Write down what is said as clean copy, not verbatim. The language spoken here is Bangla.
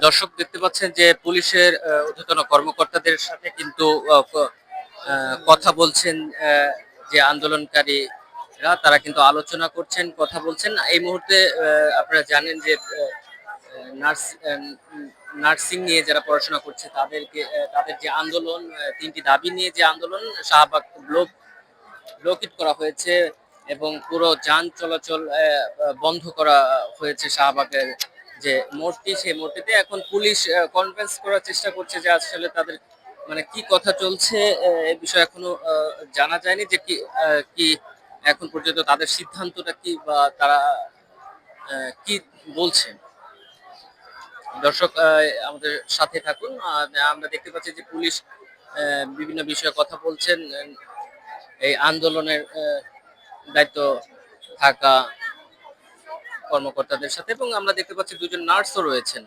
দর্শক দেখতে পাচ্ছেন যে পুলিশের ঊর্ধ্বতন কর্মকর্তাদের সাথে কিন্তু কথা বলছেন যে আন্দোলনকারীরা তারা কিন্তু আলোচনা করছেন কথা বলছেন এই মুহূর্তে। আপনারা জানেন যে নার্স নার্সিং নিয়ে যারা পড়াশোনা করছে তাদের যে আন্দোলন, তিনটি দাবি নিয়ে যে আন্দোলন শাহবাগ ব্লকেট করা হয়েছে এবং পুরো যান চলাচল বন্ধ করা হয়েছে শাহবাগের যে মোড়টি, সেই মোড়টিতে এখন পুলিশ কনভিন্স করার চেষ্টা করছে যে আসলে তাদের মানে কি কথা চলছে এ বিষয়ে এখনো জানা যায়নি যে কি এখন পর্যন্ত তাদের সিদ্ধান্তটা কি বা তারা কি বলছে। দর্শক আমাদের সাথে থাকুন। আমরা দেখতে পাচ্ছি যে পুলিশ বিভিন্ন বিষয়ে কথা বলছেন এই আন্দোলনের দায়িত্ব থাকা কর্মকর্তাদের সাথে, এবং আমরা দেখতে পাচ্ছি দুজন নার্সও রয়েছেন।